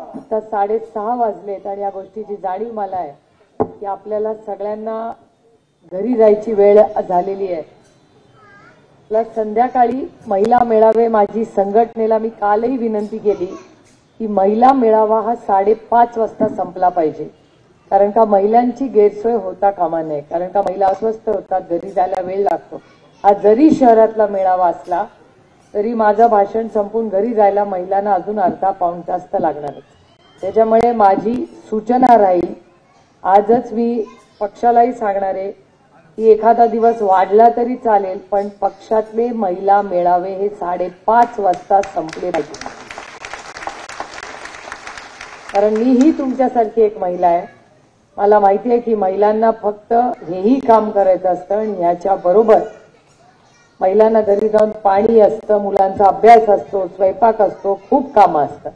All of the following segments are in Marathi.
आता 6:30 वाजलेत आणि या गोष्टीची जाणीव मला आहे की आपल्याला सगळ्यांना घरी जायची वेळ झालेली आहे। प्लस संध्याकाळी महिला मेळावे माझी संघटनेला मी कालही विनंती केली की महिला मेळावा हा 5:30 वाजता संपला पाहिजे, कारण का महिलांची गैरसोय होता कामा नये, कारण का महिला अस्वस्थ होतात, घरी जायला वेळ लागतो। हा जरी शहरातला मेळावा असला तरी माझं भाषण संपून घरी जायला महिलांना अजून अर्धा पाऊण तास तर लागणारच। त्याच्यामुळे माझी सूचना राहील, आजच मी पक्षालाही सांगणार आहे की एखादा दिवस वाढला तरी चालेल, पण पक्षातले महिला मेळावे हे 5:30 वाजता संपले पाहिजे। कारण मीही तुमच्यासारखी एक महिला आहे, मला माहिती आहे की महिलांना फक्त हेही काम करायचं असतं आणि याच्या बरोबर महिलांना घरी जाऊन पाणी असतं, मुलांचा अभ्यास असतो, स्वयंपाक असतो, खूप कामं असतात।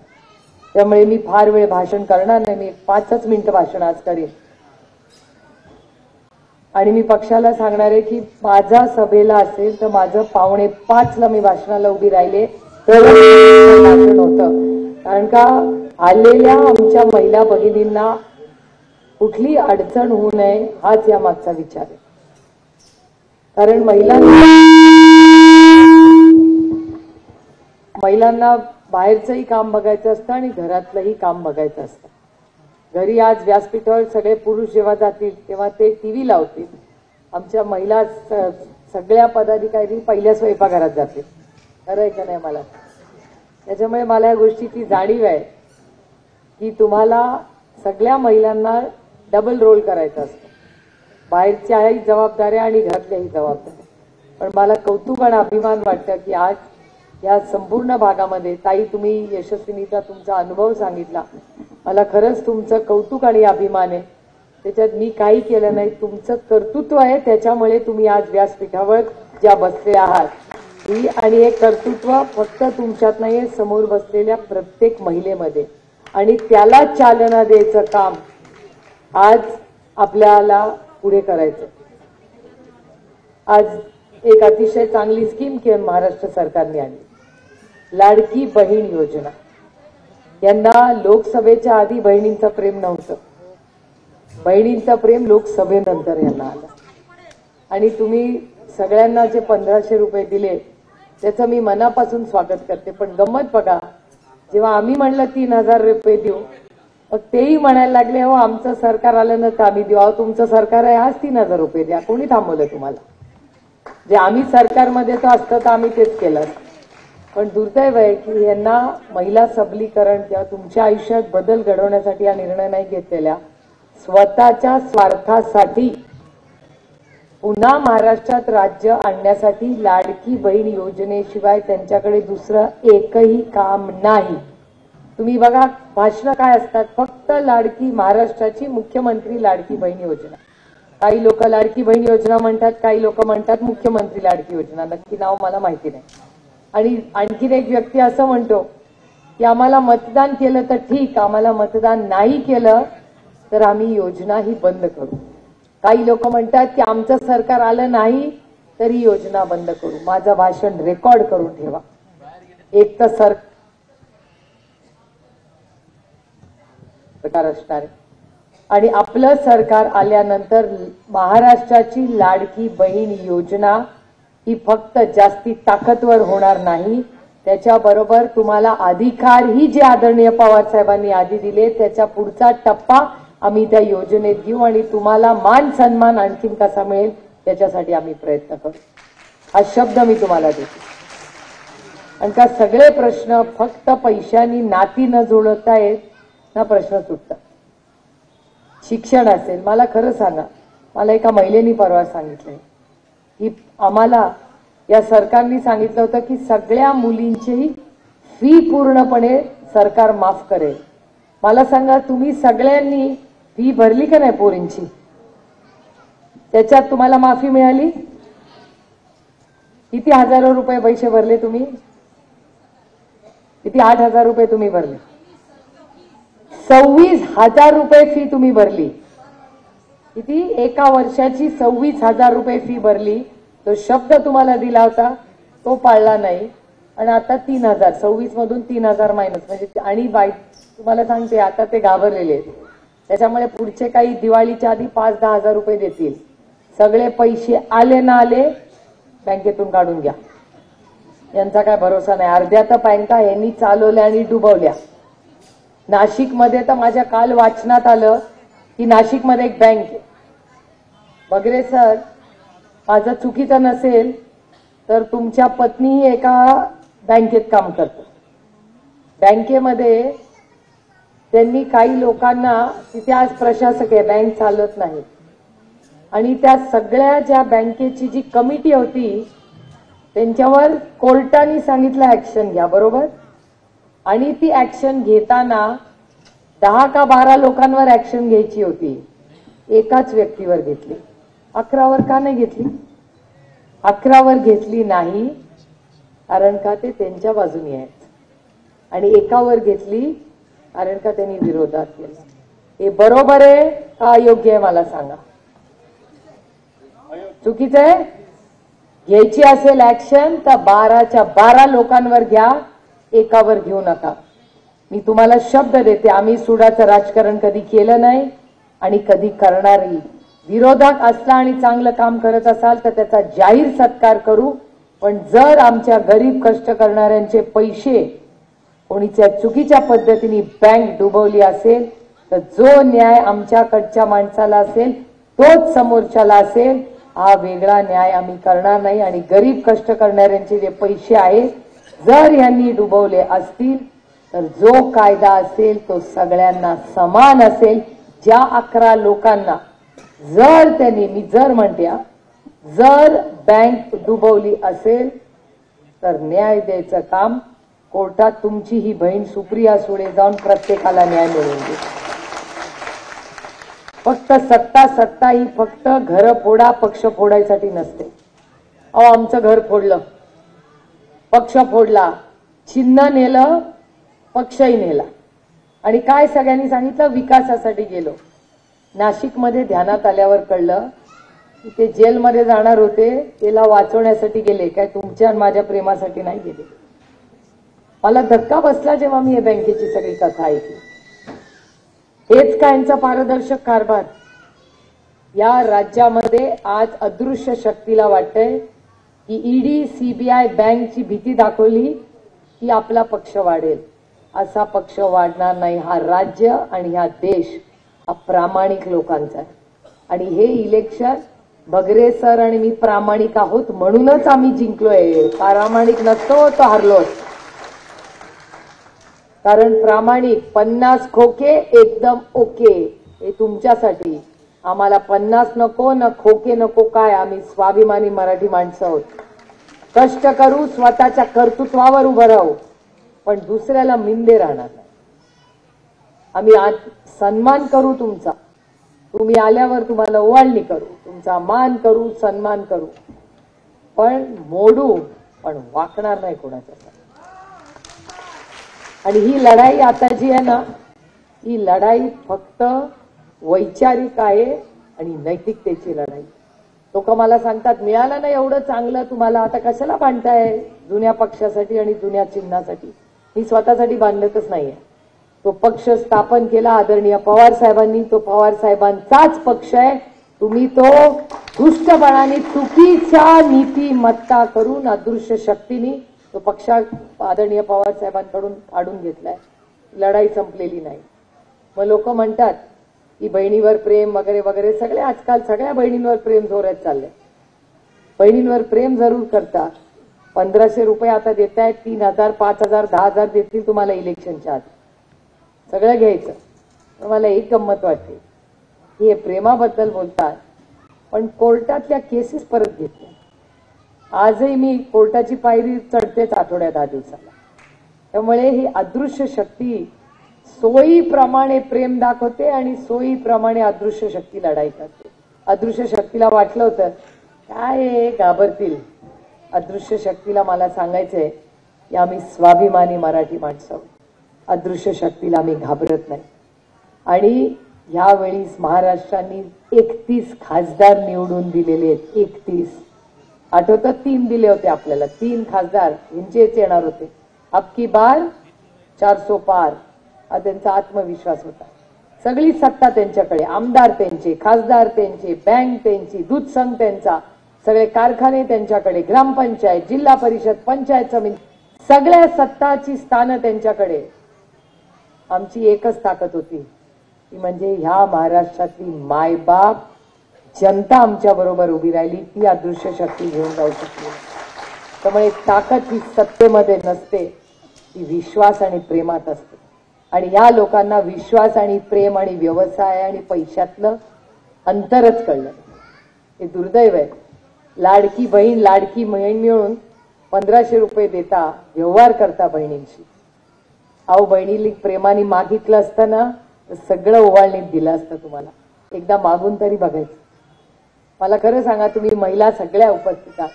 त्यामुळे मी फार वेळ भाषण करणार नाही, मी 5 मिनिटं भाषण आज करेन। आणि मी पक्षाला सांगणार आहे की माझा सभेला असेल तर माझं 4:45 मी भाषणाला उभी राहिले तर भाषण होतं, कारण का आलेल्या आमच्या महिला भगिनींना कुठली अडचण होऊ नये हाच या मागचा विचार आहे। कारण महिलांना बाहेरचंही काम बघायचं असतं आणि घरातलंही काम बघायचं असतं। घरी आज व्यासपीठावर सगळे पुरुष जेव्हा जातील तेव्हा ते टीव्ही लावतील, आमच्या महिला सगळ्या पदाधिकारी पहिल्या स्वयंपाकघरात जातील, खरं आहे का नाही मला? त्याच्यामुळे मला या गोष्टीची जाणीव आहे की तुम्हाला सगळ्या महिलांना डबल रोल करायचा असतो, बाहेरच्याही जबाबदाऱ्या आणि घरातल्याही जबाबदाऱ्या। पण मला कौतुक आणि अभिमान वाटतं की आज या संपूर्ण भागामध्ये ताई तुम्ही यशस्वीनीचा तुमचा अनुभव सांगितला, मला खरंच तुमचं कौतुक आणि अभिमान आहे। त्याच्यात मी काही केलं नाही, तुमचं कर्तृत्व आहे, त्याच्यामुळे तुम्ही आज व्यासपीठावर ज्या बसले आहात ही, आणि हे कर्तृत्व फक्त तुमच्यात नाहीये, समोर बसलेल्या प्रत्येक महिलेमध्ये, आणि त्याला चालना द्यायचं काम आज आपल्याला पुढे करायचं। आज एक अतिशय चांगली स्कीम केली महाराष्ट्र सरकारने आणली, लाडकी बहीण योजना। यंदा लोकसभेच्या आधी बहिणींचं प्रेम नव्हतं, बहिणींचं प्रेम लोकसभेनंतर यांना आलं। आणि तुम्ही सगळ्यांना जे 1500 रुपये दिले त्याचं मी मनापासून स्वागत करते। पण गंमत बघा, जेव्हा आम्ही म्हणलं 3000 रुपये देऊ, मग तेही म्हणायला लागले हो आमचं सरकार आलं ना तर आम्ही देऊ। अहो तुमचं सरकार आहे, आज 3000 रुपये द्या, कोणी थांबवलं तुम्हाला? जे आम्ही सरकारमध्ये तर असतं तर आम्ही तेच केलं। पण दुर्दैव आहे की यांना महिला सबलीकरण किंवा तुमच्या आयुष्यात बदल घडवण्यासाठी हा निर्णय नाही घेतलेला, स्वतःच्या स्वार्थासाठी पुन्हा महाराष्ट्रात राज्य आणण्यासाठी लाडकी बहीण योजनेशिवाय त्यांच्याकडे दुसरं एकही काम नाही। तुम्ही बघा भाषणं काय असतात, फक्त लाडकी महाराष्ट्राची मुख्यमंत्री लाडकी बहीण योजना। काही लोक लाडकी बहीण योजना म्हणतात, काही लोक म्हणतात मुख्यमंत्री लाडकी योजना, नक्की नाव मला माहिती नाही। आणि आणखीन एक व्यक्ती असं म्हणतो की आम्हाला मतदान केलं तर ठीक, आम्हाला मतदान नाही केलं तर आम्ही योजना ही बंद करू। काही लोक म्हणतात की आमचं सरकार आलं नाही तरी योजना बंद करू। माझं भाषण रेकॉर्ड करून ठेवा। एक तर सरकार असणार आहे आणि आपलं सरकार आल्यानंतर महाराष्ट्राची लाडकी बहीण योजना ही फक्त जास्ती ताकदवर होणार नाही, त्याच्याबरोबर तुम्हाला अधिकारही जे आदरणीय पवार साहेबांनी आधी दिले त्याचा पुढचा टप्पा आम्ही त्या योजनेत घेऊ आणि तुम्हाला मान सन्मान आणखीन कसा मिळेल त्याच्यासाठी आम्ही प्रयत्न करू। हा शब्द मी तुम्हाला देते। आणि का सगळे प्रश्न फक्त पैशांनी नाती न जुळवता येत ना प्रश्न सुटतात। शिक्षण असेल, मला खरं सांगा, मला एका महिलेनी परवा सांगितलंय की आम्हाला या सरकारने सांगितलं होतं की सगळ्या मुलींची फी पूर्णपणे सरकार माफ करेल। मला सांगा तुम्ही सगळ्यांनी फी भरली का नाही पोरींची? त्याच्यात तुम्हाला माफी मिळाली? किती हजारो रुपये पैसे भरले तुम्ही? किती? 8000 रुपये तुम्ही भरले, 26,000 रुपये फी तुम्ही भरली। किती? एका वर्षाची 26,000 रुपये फी भरली। तो शब्द तुम्हाला दिला होता तो पाळला नाही आणि आता 3000, 26 मधून 3000 मायनस, म्हणजे आणि तुम्हाला सांगते आता ते घाबरलेले आहेत. त्याच्यामुळे पुढचे काही दिवाळीच्या आधी 5-10 हजार रुपये देतील. सगळे पैसे आले ना आले बँकेतून काढून घ्या. यांचा काय भरोसा नाही. अर्ध्या तर बँका यांनी चालवल्या आणि डुबवल्या. नाशिकमध्ये तर माझ्या काल वाचनात आलं की नाशिकमध्ये एक बँक आहे. बगरे सर, माझं चुकीचं नसेल तर तुमच्या पत्नी एका बँकेत काम करतात. बँकेमध्ये त्यांनी काही लोकांना, तिथे आज प्रशासक आहे, बँक चालत नाही, आणि त्या सगळ्या ज्या बँकेची जी कमिटी होती त्यांच्यावर कोर्टाने सांगितलं ऍक्शन घ्या, बरोबर. आणि ती ऍक्शन घेताना 10 का 12 लोकांवर ऍक्शन घ्यायची होती, एकाच व्यक्तीवर घेतली. 11वर का नाही घेतली? 11वर घेतली नाही कारण का ते त्यांच्या बाजूने आहेत, आणि एकावर घेतली कारण का त्यांनी विरोधात केला. हे बरोबर आहे का अयोग्य आहे मला सांगा? चुकीचं आहे. घ्यायची असेल ऍक्शन तर 12च्या 12 लोकांवर घ्या, एकावर घेऊ नका. मी तुम्हाला शब्द देते, आम्ही सुडाचं राजकारण कधी केलं नाही आणि कधी करणारही. विरोधक असला आणि चांगलं काम करत असाल तर त्याचा जाहीर सत्कार करू, पण जर आमच्या गरीब कष्ट करणाऱ्यांचे पैसे कोणीच्या चुकीच्या पद्धतीने बँक डुबवली असेल तर जो न्याय आमच्याकडच्या माणसाला असेल तोच समोरच्याला असेल. हा वेगळा न्याय आम्ही करणार नाही. आणि गरीब कष्ट करणाऱ्यांचे जे पैसे आहेत जर यांनी डुबवले असतील तर जो कायदा असेल तो सगळ्यांना समान असेल. ज्या 11 लोकांना जर त्यांनी, मी जर म्हणते, जर बँक डुबवली असेल तर न्याय द्यायचं काम कोर्टात तुमची ही बहीण सुप्रिया सुळे जाऊन प्रत्येकाला न्याय मिळवून दे. फक्त सत्ता ही फक्त घर फोडा पक्ष फोडायसाठी नसते. अहो, आमचं घर फोडलं, पक्ष फोडला, चिन्ह नेलं, पक्षही नेला, आणि काय सगळ्यांनी सांगितलं विकासासाठी गेलो. नाशिकमध्ये ध्यानात आल्यावर कळलं की ते जेलमध्ये जाणार होते, त्याला वाचवण्यासाठी गेले, काय तुमच्या आणि माझ्या प्रेमासाठी नाही गेले. मला धक्का बसला जेव्हा मी या बँकेची सगळी कथा ऐकली. हेच का यांचा पारदर्शक कारभार? या राज्यामध्ये आज अदृश्य शक्तीला वाटतंय की ईडी सीबीआय बँकची भीती दाखवली की आपला पक्ष वाढेल. असा पक्ष वाढणार नाही. हा राज्य आणि हा देश हा प्रामाणिक लोकांचा आहे. आणि हे इलेक्शन बगरे सर आणि मी प्रामाणिक आहोत म्हणूनच आम्ही जिंकलोय. प्रामाणिक नसतो तो हरलो. कारण प्रामाणिक 50 खोके एकदम ओके, हे तुमच्यासाठी. आम्हाला 50 नको ना खोके नको, काय आम्ही स्वाभिमानी मराठी माणसं आहोत. कष्ट करू, स्वतःच्या कर्तृत्वावर उभं राहू, पण दुसऱ्याला मिंदे राहणार नाही. आम्ही आज सन्मान करू तुमचा, तुम्ही आल्यावर तुम्हाला ओवाळणी करू, तुमचा मान करू, सन्मान करू, पण मोडू, पण वाकणार नाही कोणाच्या. आणि ही लढाई आता जी आहे ना, ही लढाई फक्त वैचारिक आहे आणि नैतिकतेची लढाई. लोक मला सांगतात मिळालं ना एवढं चांगलं तुम्हाला, आता कशाला बांधताय जुन्या पक्षासाठी आणि जुन्या चिन्हासाठी. मी स्वतःसाठी बांधतच नाहीये. तो पक्ष स्थापन केला आदरणीय पवार साहेबांनी, तो पवार साहेबांचाच पक्ष आहे. तुम्ही तो दुष्टपणाने चुकीच्या नीतिमत्ता करून अदृश्य शक्तीने तो पक्ष आदरणीय पवार साहेबांकडून काढून घेतलाय. लढाई संपलेली नाही. मग लोक म्हणतात की बहिणीवर प्रेम वगैरे वगैरे, सगळे आजकाल सगळ्या बहिणींवर प्रेम जोरात चाललंय. बहिणींवर प्रेम जरूर करता. 1500 रुपये आता देतायत, 3000, 5000, 10000 देतील तुम्हाला इलेक्शनच्या आधी. सगळं घ्यायचं. पण मला एक गंमत वाटते की हे प्रेमाबद्दल बोलतात पण कोर्टातल्या केसेस परत घेतल्या. आजही मी कोर्टाची पायरी चढतेच आठवड्यात 10 दिवसाला. त्यामुळे ही अदृश्य शक्ती सोयीप्रमाणे प्रेम दाखवते आणि सोयीप्रमाणे अदृश्य शक्ती लढाई करते. अदृश्य शक्तीला वाटलं होतं काय घाबरतील. अदृश्य शक्तीला मला सांगायचंय की आम्ही स्वाभिमानी मराठी माणसं. अदृश्य शक्तीला आम्ही घाबरत नाही. आणि यावेळी महाराष्ट्राने 31 खासदार निवडून दिलेले आहेत. 31. आठवतं 3 दिले होते आपल्याला. 3 खासदार यांचेच येणार होते. अब की बार 400 पार. हा त्यांचा आत्मविश्वास होता. सगळी सत्ता त्यांच्याकडे, आमदार त्यांचे, खासदार त्यांचे, बँक त्यांची, दूध संघ त्यांचा, सगळे कारखाने त्यांच्याकडे, ग्रामपंचायत, जिल्हा परिषद, पंचायत समिती, सगळ्या सत्ताची स्थानं त्यांच्याकडे. आमची एकच ताकद होती, ती म्हणजे ह्या महाराष्ट्रातली मायबाप जनता आमच्या बरोबर उभी राहिली, ती अदृश्य शक्ती घेऊन जाऊ शकली. त्यामुळे ताकद ही सत्तेमध्ये नसते, ती विश्वास आणि प्रेमात असते. आणि या लोकांना विश्वास आणि प्रेम आणि व्यवसाय आणि पैशातलं अंतरच कळलं. हे दुर्दैव आहे. लाडकी बहीण लाडकी बहीण मिळून 1500 रुपये देता, व्यवहार करता बहिणींशी. अहो, बहिणीला प्रेमाने मागितलं असतं ना तर सगळं ओवाळणीत दिलं असतं तुम्हाला. एकदा मागून तरी बघायचं. मला खरं सांगा, तुम्ही महिला सगळ्या उपस्थित आहात,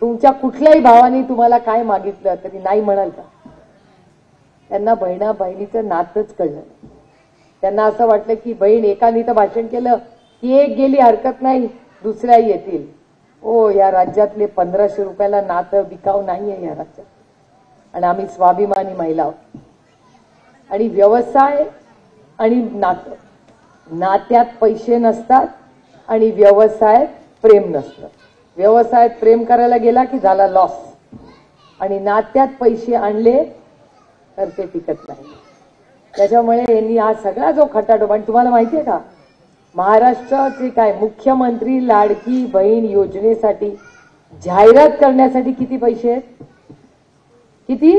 तुमच्या कुठल्याही भावाने तुम्हाला काय मागितलं तरी नाही म्हणाल का? त्यांना बहिणा बहिणीचं नातच कळलं. त्यांना असं वाटलं की बहीण एकाने तर भाषण केलं की एक गेली हरकत नाही, दुसऱ्या येतील. ओ, या राज्यातले 1500 रुपयाला नातं बिकाव नाहीये या राज्यात. आणि आम्ही स्वाभिमानी महिला आहोत. आणि व्यवसाय आणि नातं, नात्यात पैसे नसतात आणि व्यवसायात प्रेम नसतं. व्यवसायात प्रेम करायला गेला की झाला लॉस, आणि नात्यात पैसे आणले तर ते टिकत नाही. त्याच्यामुळे यांनी हा सगळा जो खटाटोप, आणि तुम्हाला माहितीये का, महाराष्ट्राचे काय मुख्यमंत्री लाडकी बहीण योजनेसाठी जाहिरात करण्यासाठी किती पैसे आहेत? किती?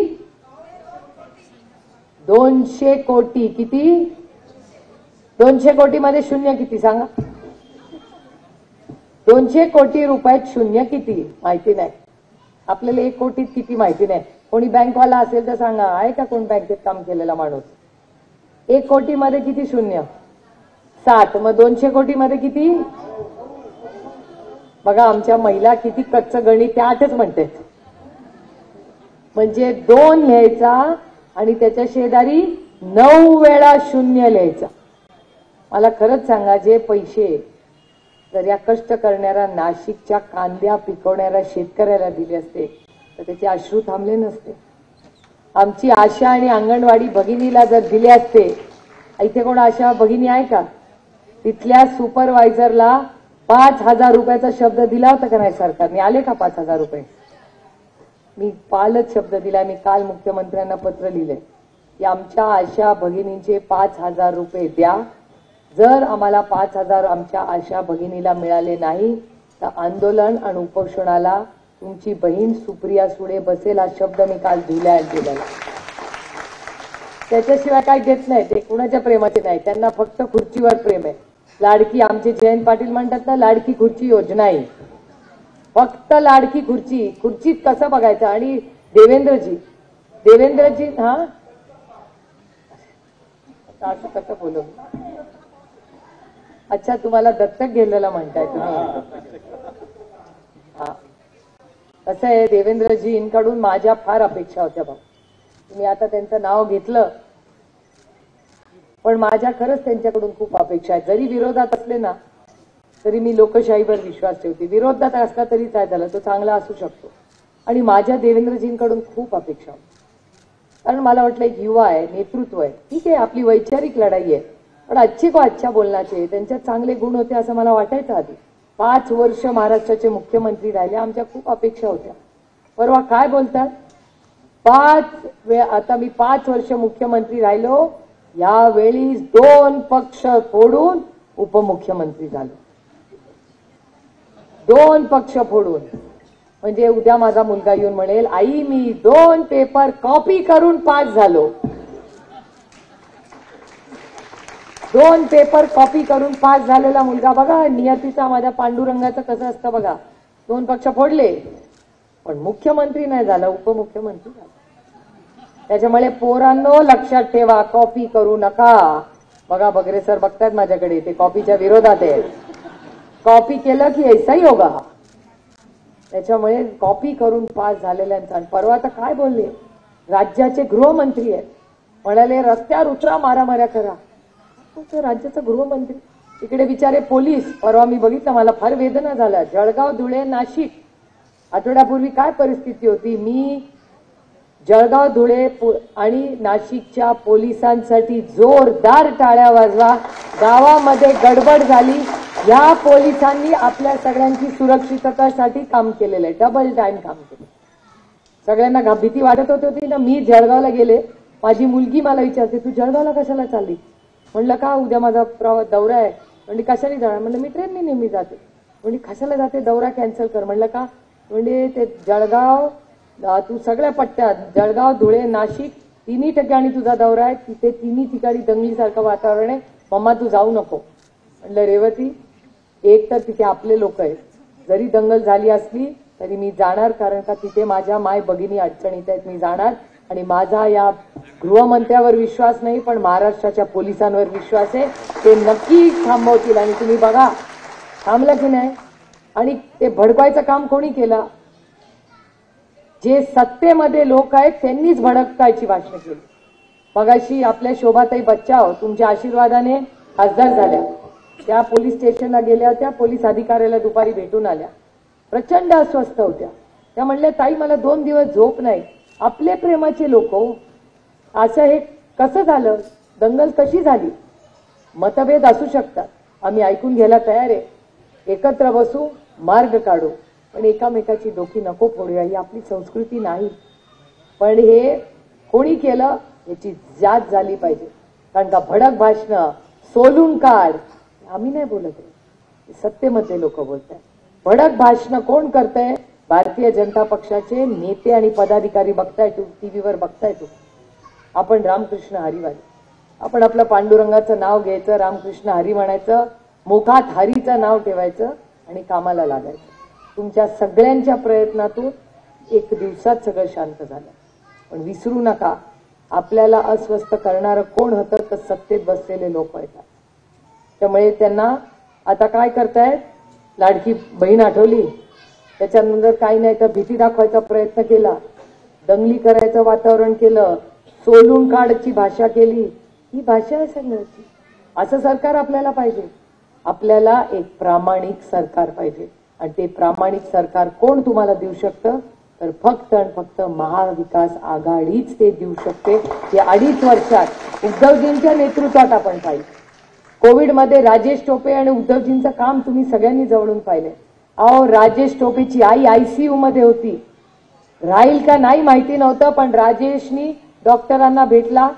200 कोटी. किती? 200 कोटी मध्ये शून्य किती सांगा? 200 कोटी रुपयात शून्य किती माहिती नाही आपल्याला. 1 कोटीत किती माहिती नाही. कोणी बँकवाला असेल तर सांगा, आहे का कोण बँकेत काम केलेला माणूस? 1 कोटी मध्ये किती शून्य? 7. मग 200 कोटी मध्ये किती? बघा आमच्या महिला किती कच्चं गणित त्यातच म्हणते. म्हणजे 2 लिहायचा आणि त्याच्या शेजारी 9 वेळा शून्य लिहायचा. मला खरंच सांगा, जे पैसे जर या कष्ट करणाऱ्या नाशिकच्या कांद्या पिकवणाऱ्या शेतकऱ्याला दिले असते तर त्याचे अश्रू थांबले नसते. आमची आशा आणि अंगणवाडी भगिनीला जर दिले असते, इथे कोण आशा भगिनी आहे का? तिथल्या सुपरवायझरला 5000 रुपयाचा शब्द दिला होता का नाही सरकारने? आले का 5000 रुपये? मी कालच शब्द दिला. मी काल मुख्यमंत्र्यांना पत्र लिहिले की आमच्या आशा भगिनींचे 5000 रुपये द्या. जर आम्हाला 5000 आमच्या आशा भगिनीला मिळाले नाही तर आंदोलन आणि उपोषणाला तुमची बहीण सुप्रिया सुळे बसेल, हा शब्द मी काल दिला. त्याच्याशिवाय काय देत नाही. ते कुणाच्या प्रेमाचे नाही, त्यांना फक्त खुर्चीवर प्रेम आहे. लाडकी, आमचे जयंत पाटील म्हणतात ना, लाडकी खुर्ची योजना आहे. फक्त लाडकी खुर्ची. खुर्चीत कसं बघायचं? आणि देवेंद्रजी हा असं कसं बोलू? अच्छा, तुम्हाला दत्तक गेलेला म्हणताय तुम्ही? हा, कसं आहे, देवेंद्रजींकडून माझ्या फार अपेक्षा होत्या बघ. तुम्ही आता त्यांचं नाव घेतलं, पण माझ्या खरंच त्यांच्याकडून खूप अपेक्षा आहेत. जरी विरोधात असले ना तरी मी लोकशाहीवर विश्वास ठेवते. विरोधात असला तरी काय झालं, तो चांगला असू शकतो. आणि माझ्या देवेंद्रजींकडून खूप अपेक्षा होती. कारण मला वाटलं एक युवा आहे, नेतृत्व आहे. ठीक आहे, आपली वैचारिक लढाई आहे, पण अच्छी को अच्छा बोलण्याचे त्यांच्यात चांगले गुण होते असं मला वाटायचं आधी. 5 वर्ष महाराष्ट्राचे मुख्यमंत्री राहिले, आमच्या खूप अपेक्षा होत्या. परवा काय बोलतात? आता मी 5 वर्ष मुख्यमंत्री राहिलो, यावेळी 2 पक्ष फोडून उपमुख्यमंत्री झालो. 2 पक्ष फोडून. म्हणजे उद्या माझा मुलगा येऊन म्हणेल, आई मी 2 पेपर कॉपी करून पास झालो. 2 पेपर कॉपी करून पास झालेला मुलगा बघा, नियतीचा माझ्या पांडुरंगाचं कसं असतं बघा. 2 पक्ष फोडले पण मुख्यमंत्री नाही झाला, उपमुख्यमंत्री झाला. त्याच्यामुळे पोरांनो लक्षात ठेवा, कॉपी करू नका. बघा बगरे सर बघतात माझ्याकडे, ते कॉपीच्या विरोधात आहेत. कॉपी केलं की ऐसाही होगा. त्याच्यामुळे कॉपी करून पास झालेल्यांचा. परवा तर काय बोलले, राज्याचे गृहमंत्री आहेत, म्हणाले रस्त्यावर उतरा, मारामाऱ्या करा. राज्याचा गृहमंत्री, इकडे बिचारे पोलीस. परवा मी बघितलं, मला फार वेदना झाल्या. जळगाव, धुळे, नाशिक आठवड्यापूर्वी काय परिस्थिती होती. मी जळगाव, धुळे आणि नाशिकच्या पोलिसांसाठी जोरदार टाळ्या वाजवा. गावामध्ये गडबड झाली. या पोलिसांनी आपल्या सगळ्यांची सुरक्षिततेसाठी काम केलेलं आहे, डबल टाइम काम केलं. सगळ्यांना भीती वाटत होती ना. मी जळगावला गेले, माझी मुलगी मला विचारते तू जळगावला कशाला चालली. म्हणलं का उद्या माझा दौरा आहे. म्हणजे कशाने जाणार. म्हणलं मी ट्रेनने नेहमी जाते. म्हणजे कशाला जाते, दौरा कॅन्सल कर. म्हणलं का. म्हणजे ते जळगाव तू सगळ्या पट्ट्यात जळगाव, धुळे, नाशिक तिन्ही ठिकाणी तुझा दौरा आहे. तिथे तिन्ही ठिकाणी दंगलीसारखं वातावरण आहे. मम्मा तू जाऊ नको. म्हणलं रेवती एक तर तिथे आपले लोक आहेत, जरी दंगल झाली असली तरी मी जाणार, कारण का तिथे माझ्या माय भगिनी अडचणीत आहेत. मी जाणार आणि माझा या गृहमंत्र्यावर विश्वास नाही पण महाराष्ट्राच्या पोलिसांवर विश्वास आहे. ते नक्की थांबवतील आणि तुम्ही बघा थांबलं की नाही. आणि ते भडकवायचं काम कोणी केलं. जे सत्तेमध्ये लोक आहेत त्यांनीच भडकायची भाषण केली. मगाशी आपल्या शोभाताई बच्चाव तुमच्या आशीर्वादाने खासदार झाल्या. त्या पोलीस स्टेशनला गेल्या होत्या. पोलीस अधिकाऱ्याला दुपारी भेटून आल्या. प्रचंड अस्वस्थ होत्या. त्या म्हणल्या ताई मला 2 दिवस झोप नाही. आपले प्रेमाचे लोक असं हे कसं झालं, दंगल कशी झाली. मतभेद असू शकतात, आम्ही ऐकून घ्यायला तयार आहे. एकत्र बसू, मार्ग काढू, पण एकामेकाची डोकी नको फोडूया. ही आपली संस्कृती नाही. पण हे कोणी केलं याची जाच झाली पाहिजे. कारण का भडक भाषणं सोलून काढ आम्ही नाही बोलत आहे, सत्तेमध्ये लोक बोलत आहेत. भडक भाषणं कोण करतंय. भारतीय जनता पक्षाचे नेते आणि पदाधिकारी बघताय, टीव्हीवर बघताय. आपण रामकृष्ण हरीवाले, आपण आपलं पांडुरंगाचं नाव घ्यायचं, रामकृष्ण हरी म्हणायचं, मुखात हरीचं नाव ठेवायचं आणि कामाला लागायचं. तुमच्या सगळ्यांच्या प्रयत्नातून एक दिवसात सगळं शांत झालं. पण विसरू नका आपल्याला अस्वस्थ करणारं कोण होतं तर सत्तेत बसलेले लोक आहेत. त्यामुळे त्यांना आता काय करतायत, लाडकी बहीण आठवली, त्याच्यानंतर काही नाही तर भीती दाखवायचा प्रयत्न केला, दंगली करायचं वातावरण केलं, सोलून काढची भाषा केली. ही भाषा आहे सगळ्याची. असं सरकार आपल्याला पाहिजे. आपल्याला एक प्रामाणिक सरकार पाहिजे आणि ते प्रामाणिक सरकार कोण तुम्हाला देऊ शकतं तर फक्त आणि फक्त महाविकास आघाडीच ते देऊ शकते. ते 2.5 वर्षात उद्धवजींच्या नेतृत्वात आपण पाहिजे. कोविडमध्ये राजेश टोपे आणि उद्धवजींचं काम तुम्ही सगळ्यांनी जवळून पाहिले. अहो राजेश टोपेची आई आयसीयू मध्ये होती. राहील का नाही माहिती नव्हतं, पण राजेशनी डॉक्टरांना भेटला,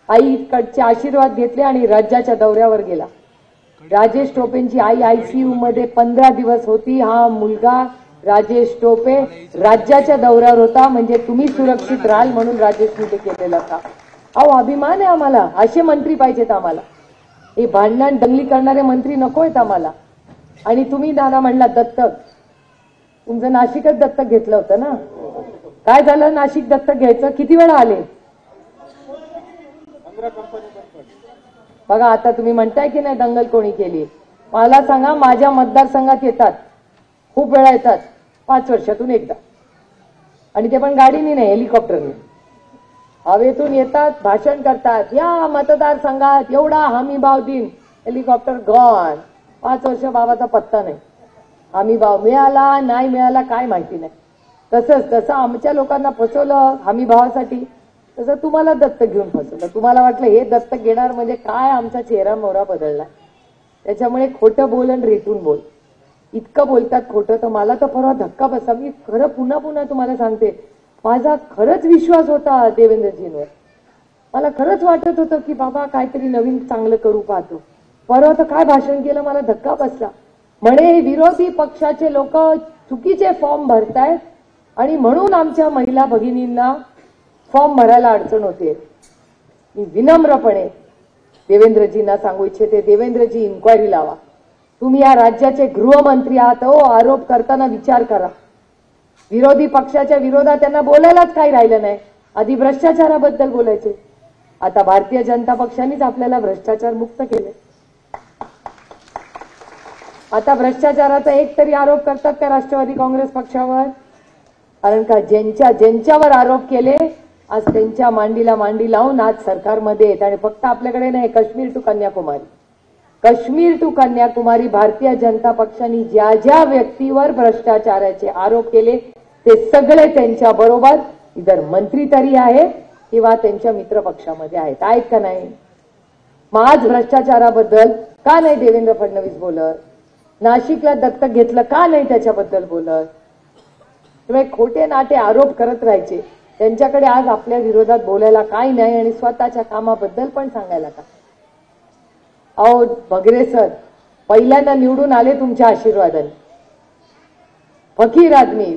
आईकडचे आशीर्वाद घेतले आणि राज्याच्या दौऱ्यावर गेला. राजेश टोपेंची आई आयसीयू मध्ये 15 दिवस होती. हा मुलगा राजेश टोपे राज्याच्या दौऱ्यावर होता. म्हणजे तुम्ही सुरक्षित राहाल म्हणून राजेशनी ते केलेलं काम. अहो अभिमान आहे आम्हाला. असे मंत्री पाहिजेत आम्हाला. हे भांडण दंगली करणारे मंत्री नको आहेत आम्हाला. आणि तुम्ही दादा म्हणला दत्तक, तुमचं नाशिकच दत्तक घेतलं होतं ना. काय झालं नाशिक दत्तक घ्यायचं, किती वेळा आले बघा. आता तुम्ही म्हणताय की नाही दंगल कोणी केली. मला सांगा, माझ्या मतदारसंघात येतात, खूप वेळा येतात, 5 वर्षातून एकदा, आणि ते पण गाडीने नाही हेलिकॉप्टरने. हवेतून येतात, भाषण करतात, या मतदारसंघात एवढा हमी भाव दिन, हेलिकॉप्टर गॉन. 5 वर्ष बाबाचा पत्ता नाही. हमी भाव मिळाला नाही मिळाला काय माहिती नाही. तसं आमच्या लोकांना फसवलं हमी भावासाठी, तसं तुम्हाला दत्तक घेऊन फसवलं. तुम्हाला वाटलं हे दत्तक घेणार म्हणजे काय आमचा चेहरा मोहरा बदलला. त्याच्यामुळे खोटं बोल आणि रेटून बोल. इतकं बोलतात खोटं तर मला तर परवा धक्का बसला. मी खरं पुन्हा तुम्हाला सांगते, माझा खरंच विश्वास होता देवेंद्रजींवर. मला खरंच वाटत होतं की बाबा काहीतरी नवीन चांगलं करू पाहतो. परवा तर काय भाषण केलं, मला धक्का बसला. म्हणे विरोधी पक्षाचे लोक चुकीचे फॉर्म भरतायत आणि म्हणून आमच्या महिला भगिनींना फॉर्म भरायला अडचण होते. मी विनम्रपणे देवेंद्रजींना सांगू इच्छिते, देवेंद्रजी इन्क्वायरी लावा. तुम्ही या राज्याचे गृहमंत्री आहात. आरोप करताना विचार करा. विरोधी पक्षाच्या विरोधात त्यांना बोलायलाच काही राहिलं नाही. आधी भ्रष्टाचाराबद्दल बोलायचे, आता भारतीय जनता पक्षानेच आपल्याला भ्रष्टाचार मुक्त केले. आता भ्रष्टाचाराचा एक तरी आरोप करतात का राष्ट्रवादी काँग्रेस पक्षावर. कारण का ज्यांच्यावर आरोप केले आज त्यांच्या मांडीला मांडी लावून आज सरकारमध्ये येत. आणि फक्त आपल्याकडे नाही, काश्मीर टू कन्याकुमारी भारतीय जनता पक्षाने ज्या ज्या व्यक्तीवर भ्रष्टाचाराचे आरोप केले ते सगळे त्यांच्या बरोबर इधर मंत्री तरी आहे किंवा त्यांच्या मित्र पक्षामध्ये आहेत का नाही? मग आज भ्रष्टाचाराबद्दल का नाही देवेंद्र फडणवीस बोलत? नाशिकला दत्तक घेतलं का नाही त्याच्याबद्दल बोलत? तुम्ही खोटे नाटे आरोप करत राहायचे, त्यांच्याकडे आज आपल्या विरोधात बोलायला काय नाही आणि स्वतःच्या कामाबद्दल पण सांगायला का? अहो भगरे सर पहिल्यांदा निवडून आले तुमच्या आशीर्वादाने, फकीर आदमी,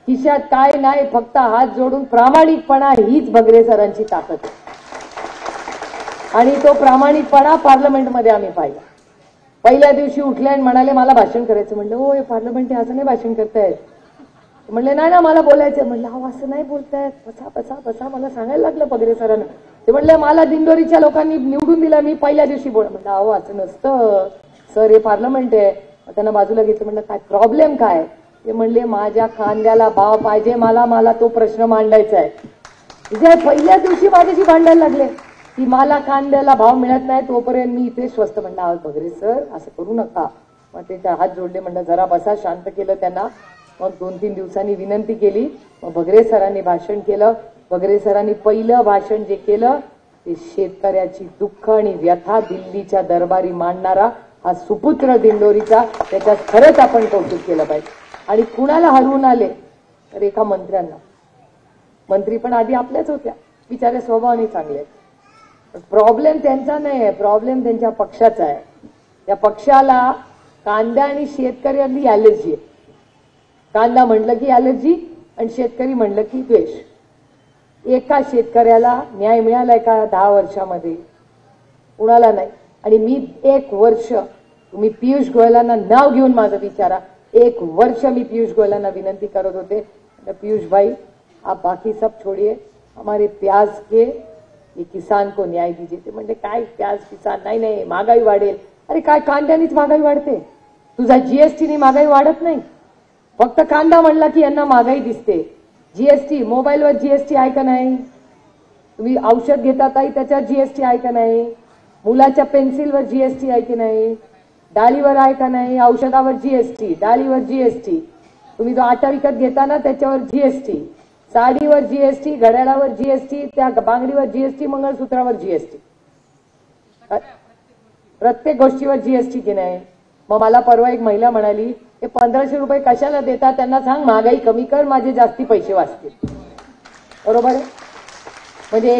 खिशात काय नाही, फक्त हात जोडून प्रामाणिकपणा हीच भगरे सरांची ताकद आहे. आणि तो प्रामाणिकपणा पार्लमेंटमध्ये आम्ही पाहिला. पहिल्या दिवशी उठले आणि म्हणाले मला भाषण करायचं. म्हणलं हो पार्लमेंट असं नाही भाषण करतायत. म्हणले नाही ना मला बोलायचं. म्हणलं अहो असं नाही बोलतायत, बसा बसा बसा. मला सांगायला लागलं भगरे सरांना. ते म्हणले मला दिंडोरीच्या लोकांनी निवडून दिला, मी पहिल्या दिवशी बोल. म्हणलं अहो असं नसतं सर, हे पार्लमेंट आहे. त्यांना बाजूला घेतलं. म्हणलं काय प्रॉब्लेम काय? ते म्हणले माझ्या कांद्याला भाव पाहिजे, मला तो प्रश्न मांडायचा आहे. जे पहिल्या दिवशी माझ्याशी भांडायला लागले की मला कांद्याला भाव मिळत नाही तोपर्यंत मी इथे स्वस्त. म्हणलं आहोत भगरे सर असं करू नका. मग ते हात जोडले. म्हणलं जरा बसा. शांत केलं त्यांना. मग 2-3 दिवसांनी विनंती केली. मग भगरे सरांनी भाषण केलं. भगरे सरांनी पहिलं भाषण जे केलं ते शेतकऱ्याची दुःख आणि व्यथा दिल्लीच्या दरबारी मांडणारा हा सुपुत्र दिंडोरीचा, त्याच्यात खरंच आपण कौतुक केलं पाहिजे. आणि कुणाला हरवून आले तर एका मंत्र्यांना. मंत्री पण आधी आपल्याच होत्या, बिचारे स्वभावाने चांगले. प्रॉब्लेम त्यांचा नाही आहे, प्रॉब्लेम त्यांच्या पक्षाचा आहे. त्या पक्षाला कांदा आणि शेतकऱ्यांनी ॲलर्जी आहे. कांदा म्हणलं की ॲलर्जी आणि शेतकरी म्हणलं की द्वेष. एका शेतकऱ्याला न्याय मिळालाय का 10 वर्षामध्ये? कुणाला नाही. आणि मी 1 वर्ष, तुम्ही पियुष गोयलांना नाव घेऊन माझं विचारा, 1 वर्ष मी पियुष गोयलांना विनंती करत होते पियुष भाई आप बाकी सब छोड़िए, हमारे प्याज के ये किसान को न्याय दीजिए. ते म्हणजे काय प्याज किसान? नाही महागाई वाढेल. अरे काय कांद्यानीच महागाई वाढते? तुझा जीएसटीनी महागाई वाढत नाही. फक्त कांदा म्हणला की यांना महागाई दिसते. जीएसटी, मोबाईलवर जीएसटी आहे का नाही? तुम्ही औषध घेतात आई त्याच्यावर जीएसटी आहे का नाही? मुलाच्या पेन्सिलवर जीएसटी आहे की नाही? डाळीवर आहे का नाही? औषधावर जीएसटी, डाळीवर जीएसटी. तुम्ही जो आटा विकत घेताना त्याच्यावर जीएसटी, साडीवर जीएसटी, घड्याळावर जीएसटी, त्या बांगडीवर जीएसटी, मंगळसूत्रावर जीएसटी, प्रत्येक गोष्टीवर जीएसटी की नाही? मग मला परवा एक महिला म्हणाली हे 1500 रुपये कशाला देतात? त्यांना सांग महागाई कमी कर, माझे जास्ती पैसे वाचतील. बरोबर आहे? म्हणजे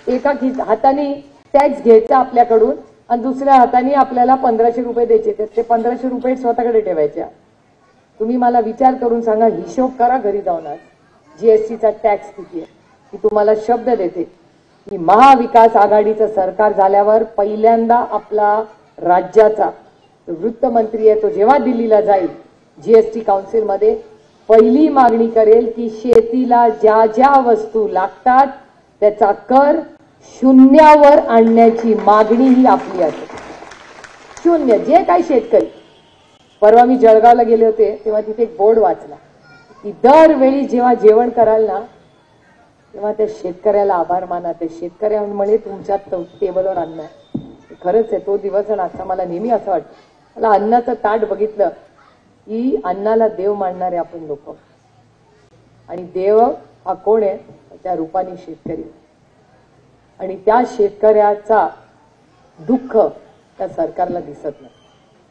एका हाताने टॅक्स घ्यायचा आपल्याकडून आणि दुसऱ्या हाताने आपल्याला 1500 रुपये द्यायचे. ते 1500 रुपये स्वतःकडे ठेवायचे. तुम्ही मला विचार करून सांगा, हिशोब करा घरी जाऊन. जीएसटीचा टॅक्स किती आहे? मी तुम्हाला शब्द देते की महाविकास आघाडीचं सरकार झाल्यावर पहिल्यांदा आपला राज्याचा वृत्तमंत्री आहे तो जेव्हा दिल्लीला जाईल जीएसटी काउन्सिलमध्ये, पहिली मागणी करेल की शेतीला ज्या ज्या वस्तू लागतात त्याचा कर 0वर आणण्याची मागणी ही आपली असेल. 0. जे काही शेतकरी. परवा मी जळगावला गेले होते तेव्हा तिथे एक बोर्ड वाचला की दरवेळी जेव्हा जेवण कराल ना तेव्हा त्या शेतकऱ्याला आभार माना. त्या शेतकऱ्या म्हणे तुमच्या टेबलवर अन्न आहे. खरंच आहे. तो दिवस आणि आता मला नेहमी असं वाटतं, मला अन्नाचं ताट बघितलं की अन्नाला देव मानणारे आपण लोक. आणि देव हा कोण आहे? त्या रूपाने शेतकरी. आणि त्या शेतकऱ्याचा दुःख त्या सरकारला दिसत नाही.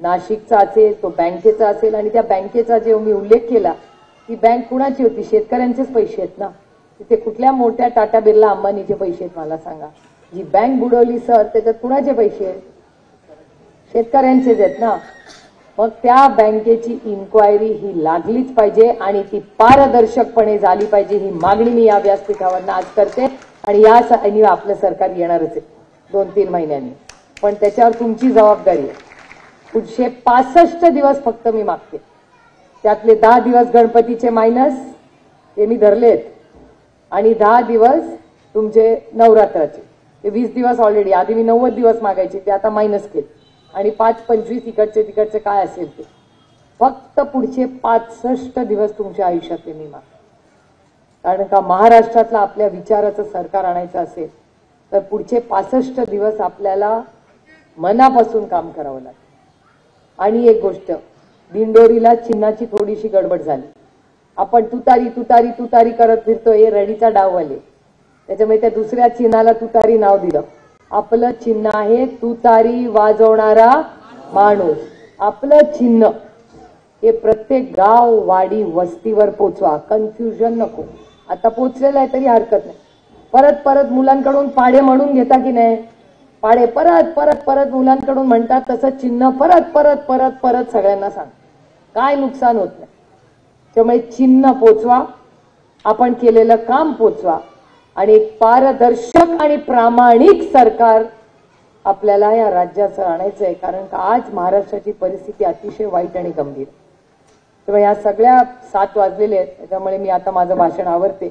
नाशिकचा असेल, तो बँकेचा असेल. आणि त्या बँकेचा जे मी उल्लेख केला ती बँक कुणाची होती? शेतकऱ्यांचेच पैसे आहेत ना. तिथे कुठल्या मोठ्या टाटा बिर्ला अंबानीचे पैसे आहेत मला सांगा? जी बँक बुडवली सर त्याच्यात कुणाचे पैसे आहेत? शेतकऱ्यांचेच आहेत ना. मग त्या बँकेची इन्क्वायरी ही लागलीच पाहिजे आणि ती पारदर्शकपणे झाली पाहिजे. ही मागणी मी या व्यासपीठावर आज करते. आणि या आपलं सरकार येणारच आहे 2-3 महिन्यांनी. पण त्याच्यावर तुमची जबाबदारी आहे. पुढचे 65 दिवस फक्त मी मागते. त्यातले 10 दिवस गणपतीचे मायनस ते मी धरलेत आणि 10 दिवस तुमचे नवरात्राचे. ते 20 दिवस ऑलरेडी. आधी मी 90 दिवस मागायचे, ते आता मायनस केले. आणि 5-25 तिकडचे काय असेल ते. फक्त पुढचे 65 दिवस तुमच्या आयुष्यातले मी मागते. कारण का महाराष्ट्रातला आपल्या विचाराचं सरकार आणायचं असेल तर पुढचे 65 दिवस आपल्याला मनापासून काम करावं लागेल. आणि एक गोष्ट, दिंडोरीला चिन्हाची थोडीशी गडबड झाली. आपण तुतारी तुतारी तुतारी करत फिरतोय, हे रडीचा डाववाले. त्याच्यामुळे त्या दुसऱ्या चिन्हाला तुतारी नाव दिलं. आपलं चिन्ह आहे तुतारी वाजवणारा माणूस. आपलं चिन्ह हे प्रत्येक गाव, वाडी, वस्तीवर पोचवा. कन्फ्युजन नको. आता पोचलेलं आहे तरी हरकत नाही. परत परत मुलांकडून पाढे म्हणून घेता की नाही? पाढे परत परत परत मुलांकडून म्हणतात, तसं चिन्ह परत परत परत परत सगळ्यांना सांग. काय नुकसान होत नाही. त्यामुळे चिन्ह पोचवा, आपण केलेलं काम पोचवा आणि एक पारदर्शक आणि प्रामाणिक सरकार आपल्याला या राज्याचं आणायचं आहे. कारण का आज महाराष्ट्राची परिस्थिती अतिशय वाईट आणि गंभीर. त्यामुळे या सगळ्या 7 वाजलेले आहेत. त्याच्यामुळे मी आता माझं भाषण आवरते.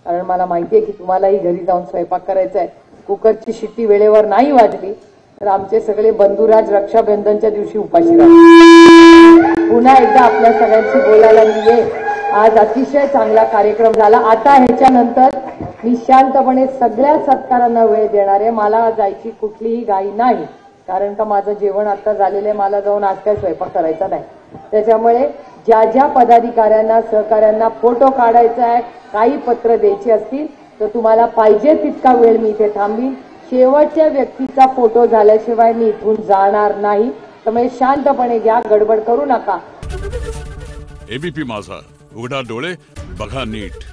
कारण मला माहिती आहे की तुम्हालाही घरी जाऊन स्वयंपाक करायचा आहे. कुकरची शिट्टी वेळेवर नाही वाजली तर आमचे सगळे बंधुराज रक्षाबंधनच्या दिवशी उपाशी राहतील. पुन्हा एकदा आपल्या सगळ्यांशी बोलायला मी येईल. आज अतिशय चांगला कार्यक्रम झाला. आता ह्याच्यानंतर मी शांतपणे सगळ्या सत्कारांना वेळ देणार आहे. मला जायची कुठलीही घाई नाही. कारण का माझं जेवण आता झालेलं आहे. मला जाऊन आज काही स्वयंपाक करायचा नाही. त्याच्यामुळे ज्या ज्या पदाधिकाऱ्यांना, सहकाऱ्यांना फोटो काढायचा आहे, काही पत्र द्यायची असतील तर तुम्हाला पाहिजे तितका वेळ मी इथे थांबीन. शेवटच्या व्यक्तीचा फोटो झाल्याशिवाय मी इथून जाणार नाही. त्यामुळे शांतपणे घ्या, गडबड करू नका. एबीपी माझा, उघडा डोळे बघा नीट.